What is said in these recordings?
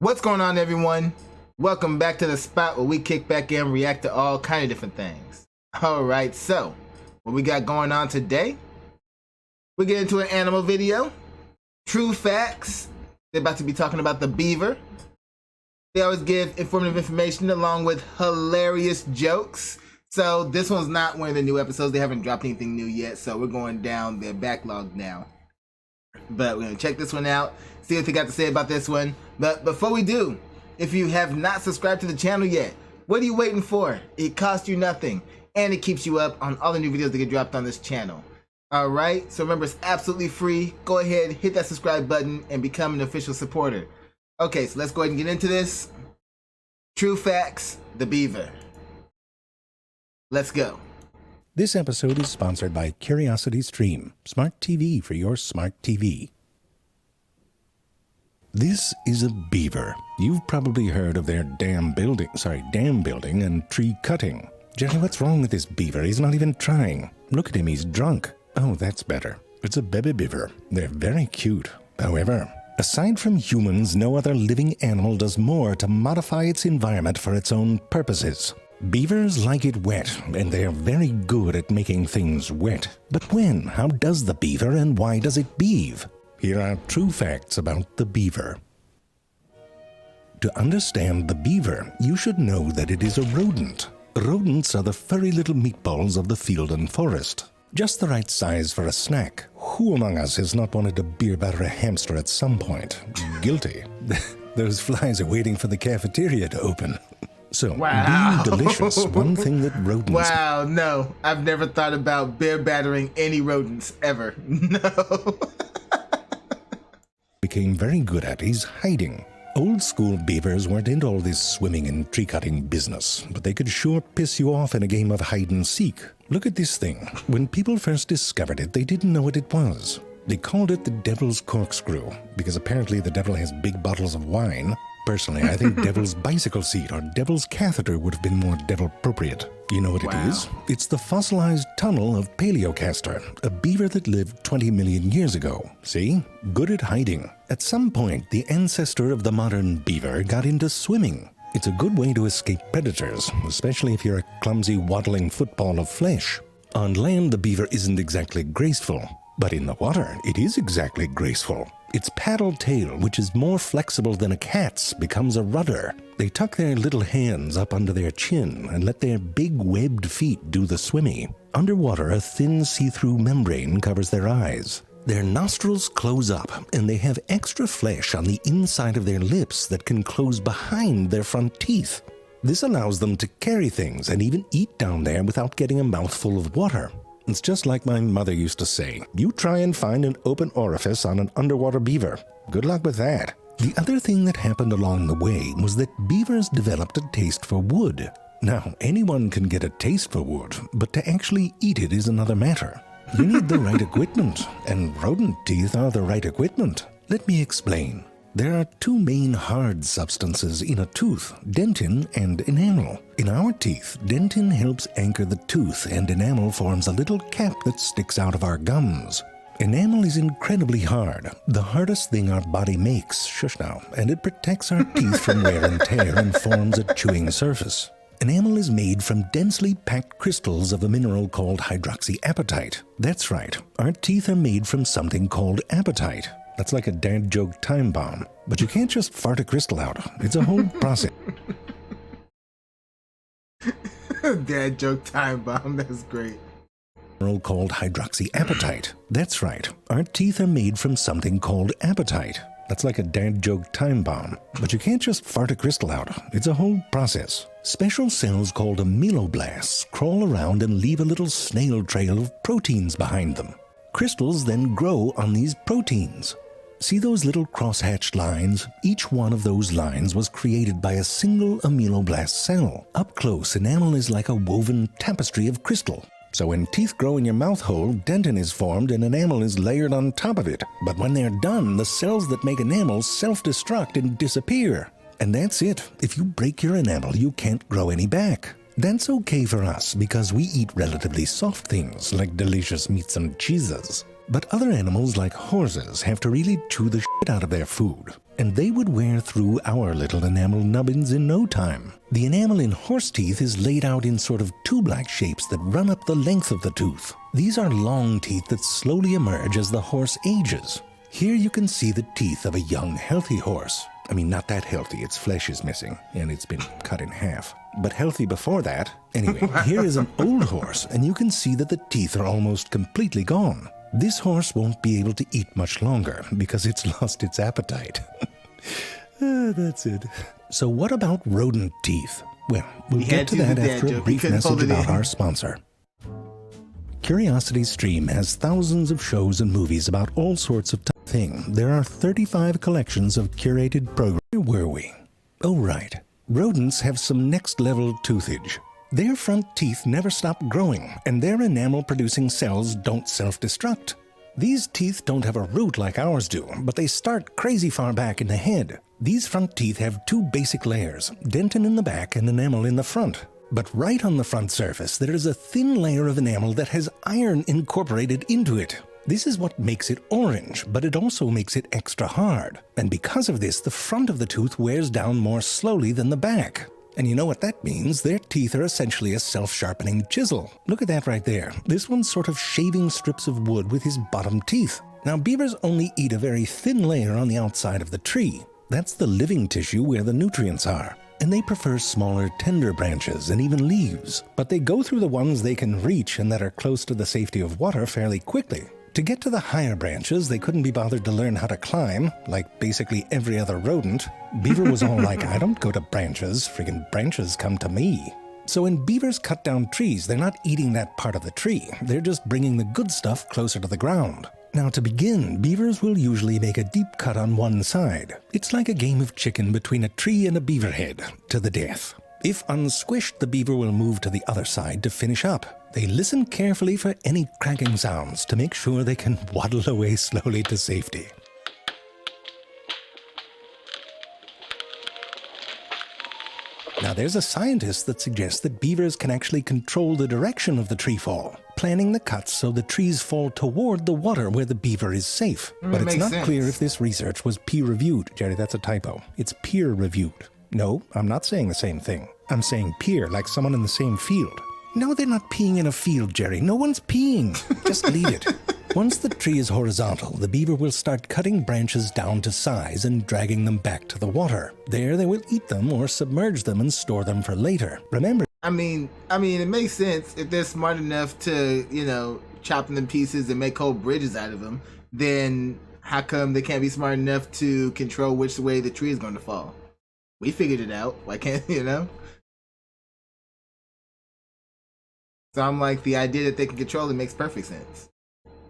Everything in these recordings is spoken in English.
What's going on, everyone? Welcome back to the spot where we kick back and react to all kind of different things. Alright, so what we got going on today? We get into an animal video. True facts. They're about to be talking about the beaver. They always give informative information along with hilarious jokes. So this one's not one of the new episodes. They haven't dropped anything new yet, so we're going down their backlog now. But we're going to check this one out, see what they got to say about this one. But before we do, if you have not subscribed to the channel yet, what are you waiting for? It costs you nothing, and it keeps you up on all the new videos that get dropped on this channel. Alright, so remember, it's absolutely free. Go ahead, hit that subscribe button, and become an official supporter. Okay, so let's go ahead and get into this. True facts, the beaver. Let's go. This episode is sponsored by CuriosityStream, smart TV for your smart TV. This is a beaver. You've probably heard of their dam building and tree cutting. Jenny, what's wrong with this beaver? He's not even trying. Look at him, he's drunk. Oh, that's better. It's a baby beaver. They're very cute. However, aside from humans, no other living animal does more to modify its environment for its own purposes. Beavers like it wet, and they are very good at making things wet. But when? How does the beaver, and why does it beave? Here are true facts about the beaver. To understand the beaver, you should know that it is a rodent. Rodents are the furry little meatballs of the field and forest. Just the right size for a snack. Who among us has not wanted to beer batter a hamster at some point? Guilty. Those flies are waiting for the cafeteria to open. So, wow. Being delicious, one thing that rodents... Wow, no. I've never thought about bear battering any rodents, ever. No. ...became very good at is hiding. Old school beavers weren't into all this swimming and tree-cutting business, but they could sure piss you off in a game of hide-and-seek. Look at this thing. When people first discovered it, they didn't know what it was. They called it the devil's corkscrew, because apparently the devil has big bottles of wine. Personally, I think devil's bicycle seat or devil's catheter would have been more devil-appropriate. You know what it is? It's the fossilized tunnel of Paleocastor, a beaver that lived 20 million years ago. See? Good at hiding. At some point, the ancestor of the modern beaver got into swimming. It's a good way to escape predators, especially if you're a clumsy, waddling football of flesh. On land, the beaver isn't exactly graceful, but in the water, it is exactly graceful. Its paddle tail, which is more flexible than a cat's, becomes a rudder. They tuck their little hands up under their chin and let their big webbed feet do the swimming. Underwater, a thin see-through membrane covers their eyes. Their nostrils close up, and they have extra flesh on the inside of their lips that can close behind their front teeth. This allows them to carry things and even eat down there without getting a mouthful of water. It's just like my mother used to say, you try and find an open orifice on an underwater beaver. Good luck with that. The other thing that happened along the way was that beavers developed a taste for wood. Now, anyone can get a taste for wood, but to actually eat it is another matter. You need the right equipment, and rodent teeth are the right equipment. Let me explain. There are two main hard substances in a tooth, dentin and enamel. In our teeth, dentin helps anchor the tooth, and enamel forms a little cap that sticks out of our gums. Enamel is incredibly hard, the hardest thing our body makes, shush now, and it protects our teeth from wear and tear and forms a chewing surface. Enamel is made from densely packed crystals of a mineral called hydroxyapatite. That's right, our teeth are made from something called apatite. That's like a dad joke time bomb. But you can't just fart a crystal out. It's a whole process. Dad joke time bomb, that's great. Called hydroxyapatite. That's right. Our teeth are made from something called apatite. That's like a dad joke time bomb. But you can't just fart a crystal out. It's a whole process. Special cells called ameloblasts crawl around and leave a little snail trail of proteins behind them. Crystals then grow on these proteins. See those little cross-hatched lines? Each one of those lines was created by a single ameloblast cell. Up close, enamel is like a woven tapestry of crystal. So when teeth grow in your mouth hole, dentin is formed and enamel is layered on top of it. But when they're done, the cells that make enamel self-destruct and disappear. And that's it. If you break your enamel, you can't grow any back. That's okay for us because we eat relatively soft things like delicious meats and cheeses. But other animals like horses have to really chew the shit out of their food, and they would wear through our little enamel nubbins in no time. The enamel in horse teeth is laid out in sort of tube-like shapes that run up the length of the tooth. These are long teeth that slowly emerge as the horse ages. Here you can see the teeth of a young, healthy horse. I mean, not that healthy, its flesh is missing, and it's been cut in half. But healthy before that. Anyway, here is an old horse, and you can see that the teeth are almost completely gone. This horse won't be able to eat much longer because it's lost its appetite. That's it. So what about rodent teeth? Well, we'll get to that after a brief message about our sponsor. Curiosity Stream has thousands of shows and movies about all sorts of things. There are 35 collections of curated programs. Where were we? Oh, right. Rodents have some next-level toothage. Their front teeth never stop growing, and their enamel-producing cells don't self-destruct. These teeth don't have a root like ours do, but they start crazy far back in the head. These front teeth have two basic layers, dentin in the back and enamel in the front. But right on the front surface, there is a thin layer of enamel that has iron incorporated into it. This is what makes it orange, but it also makes it extra hard. And because of this, the front of the tooth wears down more slowly than the back. And you know what that means? Their teeth are essentially a self-sharpening chisel. Look at that right there. This one's sort of shaving strips of wood with his bottom teeth. Now, beavers only eat a very thin layer on the outside of the tree. That's the living tissue where the nutrients are. And they prefer smaller, tender branches and even leaves. But they go through the ones they can reach and that are close to the safety of water fairly quickly. To get to the higher branches, they couldn't be bothered to learn how to climb, like basically every other rodent. Beaver was all like, I don't go to branches, friggin' branches come to me. So when beavers cut down trees, they're not eating that part of the tree. They're just bringing the good stuff closer to the ground. Now to begin, beavers will usually make a deep cut on one side. It's like a game of chicken between a tree and a beaver head, to the death. If unsquished, the beaver will move to the other side to finish up. They listen carefully for any cracking sounds to make sure they can waddle away slowly to safety. Now there's a scientist that suggests that beavers can actually control the direction of the tree fall, planning the cuts so the trees fall toward the water where the beaver is safe. But it's not clear if this research was peer-reviewed. Jerry, that's a typo. It's peer-reviewed. No, I'm not saying the same thing. I'm saying peer, like someone in the same field. No, they're not peeing in a field, Jerry. No one's peeing. Just leave it. Once the tree is horizontal, the beaver will start cutting branches down to size and dragging them back to the water. There, they will eat them or submerge them and store them for later. Remember... I mean, it makes sense if they're smart enough to, you know, chop them in pieces and make whole bridges out of them. Then how come they can't be smart enough to control which way the tree is going to fall? We figured it out. Why can't, you know? So I'm like, the idea that they can control it makes perfect sense.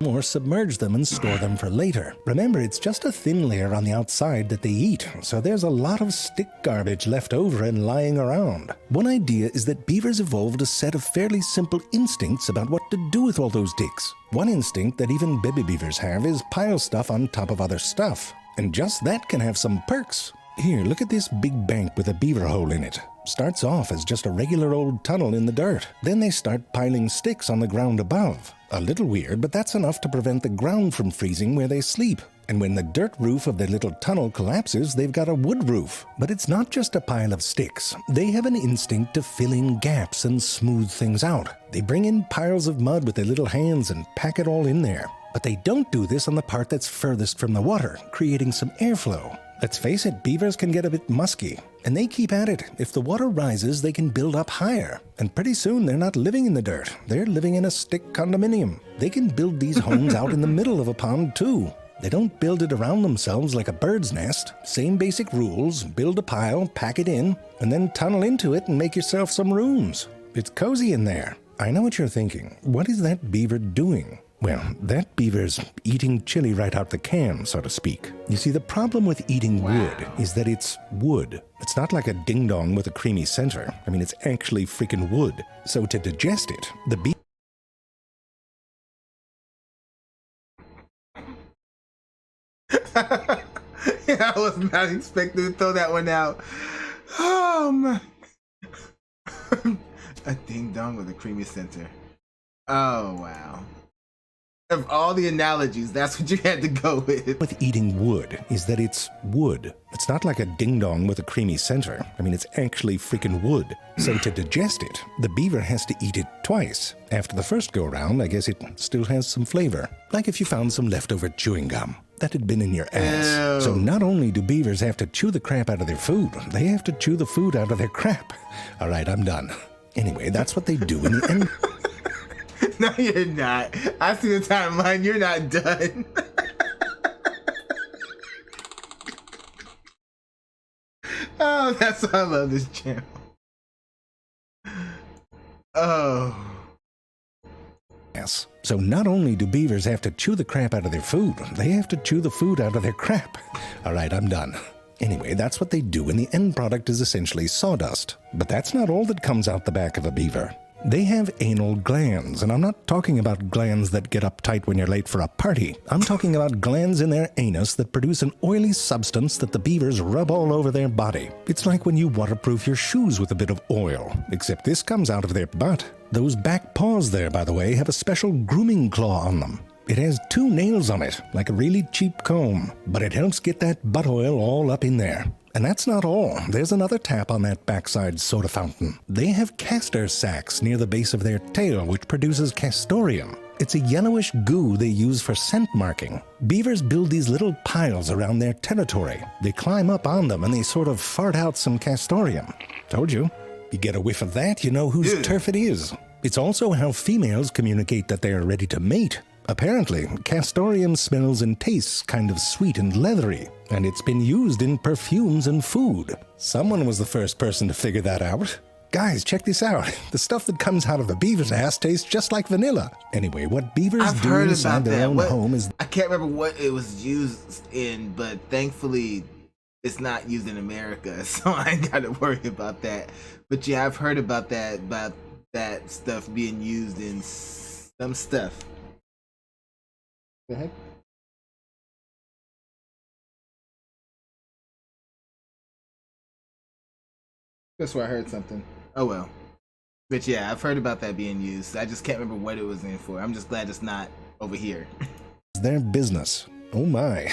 Or submerge them and store them for later. Remember, it's just a thin layer on the outside that they eat, so there's a lot of stick garbage left over and lying around. One idea is that beavers evolved a set of fairly simple instincts about what to do with all those sticks. One instinct that even baby beavers have is pile stuff on top of other stuff. And just that can have some perks. Here, look at this big bank with a beaver hole in it. Starts off as just a regular old tunnel in the dirt. Then they start piling sticks on the ground above. A little weird, but that's enough to prevent the ground from freezing where they sleep. And when the dirt roof of their little tunnel collapses, they've got a wood roof. But it's not just a pile of sticks. They have an instinct to fill in gaps and smooth things out. They bring in piles of mud with their little hands and pack it all in there. But they don't do this on the part that's furthest from the water, creating some airflow. Let's face it, beavers can get a bit musky, and they keep at it. If the water rises, they can build up higher. And pretty soon, they're not living in the dirt. They're living in a stick condominium. They can build these homes out in the middle of a pond, too. They don't build it around themselves like a bird's nest. Same basic rules. Build a pile, pack it in, and then tunnel into it and make yourself some rooms. It's cozy in there. I know what you're thinking. What is that beaver doing? Well, that beaver's eating chili right out the can, so to speak. You see, the problem with eating wood is that it's wood. It's not like a ding-dong with a creamy center. I mean, it's actually freaking wood. So to digest it, the beaver... Yeah, I was not expecting to throw that one out. Oh, my... A ding-dong with a creamy center. Oh, wow. Of all the analogies, that's what you had to go with. With eating wood is that it's wood. It's not like a ding-dong with a creamy center. I mean, it's actually freaking wood. So to digest it, the beaver has to eat it twice. After the first go-round, I guess it still has some flavor. Like if you found some leftover chewing gum that had been in your ass. Ew. So not only do beavers have to chew the crap out of their food, they have to chew the food out of their crap. All right, I'm done. Anyway, that's what they do in the end. No, you're not. I see the timeline. You're not done. Oh, that's why I love this channel. Oh. Yes. So not only do beavers have to chew the crap out of their food, they have to chew the food out of their crap. All right, I'm done. Anyway, that's what they do, and the end product is essentially sawdust. But that's not all that comes out the back of a beaver. They have anal glands, and I'm not talking about glands that get uptight when you're late for a party. I'm talking about glands in their anus that produce an oily substance that the beavers rub all over their body. It's like when you waterproof your shoes with a bit of oil, except this comes out of their butt. Those back paws there, by the way, have a special grooming claw on them. It has 2 nails on it, like a really cheap comb, but it helps get that butt oil all up in there. And that's not all. There's another tap on that backside soda fountain. They have castor sacs near the base of their tail, which produces castoreum. It's a yellowish goo they use for scent marking. Beavers build these little piles around their territory. They climb up on them and they sort of fart out some castoreum. Told you. You get a whiff of that, you know whose turf it is. It's also how females communicate that they are ready to mate. Apparently, castoreum smells and tastes kind of sweet and leathery, and it's been used in perfumes and food. Someone was the first person to figure that out. Guys, check this out. The stuff that comes out of a beaver's ass tastes just like vanilla. Anyway, what beavers do inside their own home is... I can't remember what it was used in, but thankfully it's not used in America, so I ain't got to worry about that. But yeah, I've heard about that stuff being used in some stuff. Go ahead. That's where I heard something. Oh well. But yeah, I've heard about that being used. I just can't remember what it was in for. I'm just glad it's not over here. It's their business. Oh my.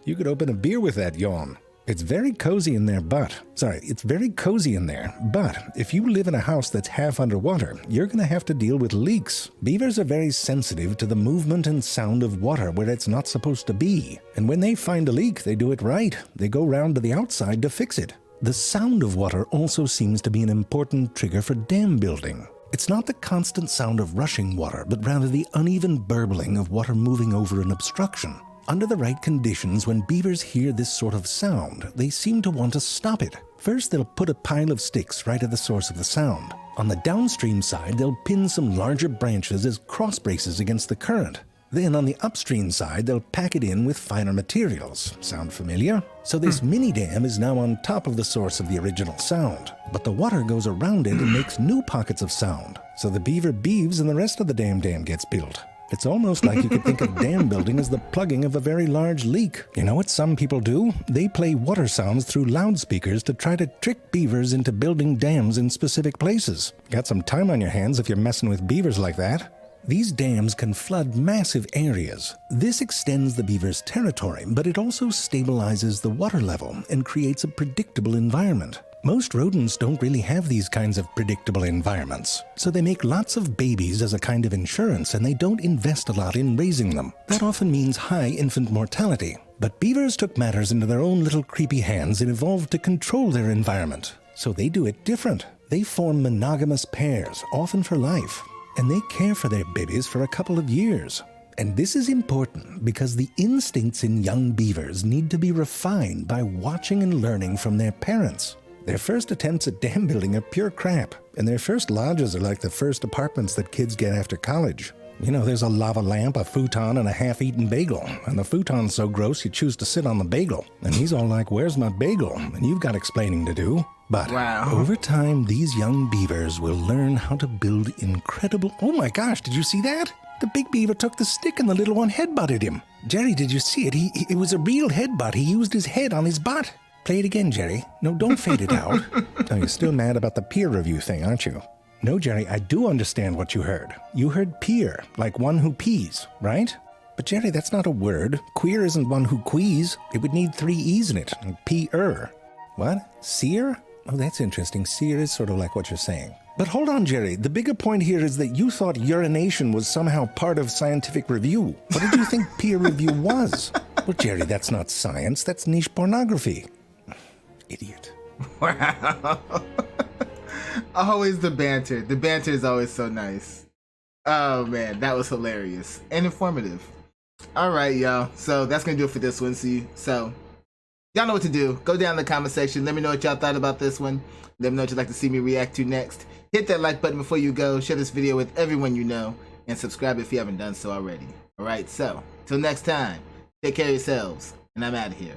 You could open a beer with that yawn. It's very cozy in their butt. Sorry, it's very cozy in there. But if you live in a house that's half underwater, you're going to have to deal with leaks. Beavers are very sensitive to the movement and sound of water where it's not supposed to be. And when they find a leak, they do it right. They go round to the outside to fix it. The sound of water also seems to be an important trigger for dam building. It's not the constant sound of rushing water, but rather the uneven burbling of water moving over an obstruction. Under the right conditions, when beavers hear this sort of sound, they seem to want to stop it. First, they'll put a pile of sticks right at the source of the sound. On the downstream side, they'll pin some larger branches as cross braces against the current. Then on the upstream side, they'll pack it in with finer materials. Sound familiar? So this mini dam is now on top of the source of the original sound. But the water goes around it and makes new pockets of sound. So the beaver beeves and the rest of the dam gets built. It's almost like you could think of dam building as the plugging of a very large leak. You know what some people do? They play water sounds through loudspeakers to try to trick beavers into building dams in specific places. Got some time on your hands if you're messing with beavers like that. These dams can flood massive areas. This extends the beaver's territory, but it also stabilizes the water level and creates a predictable environment. Most rodents don't really have these kinds of predictable environments, so they make lots of babies as a kind of insurance and they don't invest a lot in raising them. That often means high infant mortality. But beavers took matters into their own little creepy hands and evolved to control their environment. So they do it different. They form monogamous pairs, often for life, and they care for their babies for a couple of years. And this is important because the instincts in young beavers need to be refined by watching and learning from their parents. Their first attempts at dam building are pure crap, and their first lodges are like the first apartments that kids get after college. You know, there's a lava lamp, a futon, and a half-eaten bagel, and the futon's so gross you choose to sit on the bagel. And he's all like, "Where's my bagel?" And you've got explaining to do. But over time, these young beavers will learn how to build incredible... Oh my gosh, did you see that? The big beaver took the stick and the little one headbutted him. Jerry, did you see it? It was a real headbutt. He used his head on his butt. Play it again, Jerry. No, don't fade it out. Oh, you're still mad about the peer review thing, aren't you? No, Jerry, I do understand what you heard. You heard peer, like one who pees, right? But Jerry, that's not a word. Queer isn't one who quees. It would need 3 E's in it, and P-er. What? Seer? Oh, that's interesting. Seer is sort of like what you're saying. But hold on, Jerry. The bigger point here is that you thought urination was somehow part of scientific review. What did you think peer review was? Well, Jerry, that's not science. That's niche pornography. Idiot. Wow. Always the banter. The banter is always so nice. Oh, man. That was hilarious and informative. All right, y'all. So that's going to do it for this one. So y'all know what to do. Go down in the comment section. Let me know what y'all thought about this one. Let me know what you'd like to see me react to next. Hit that like button before you go. Share this video with everyone you know. And subscribe if you haven't done so already. Alright, so, till next time, take care of yourselves. And I'm out of here.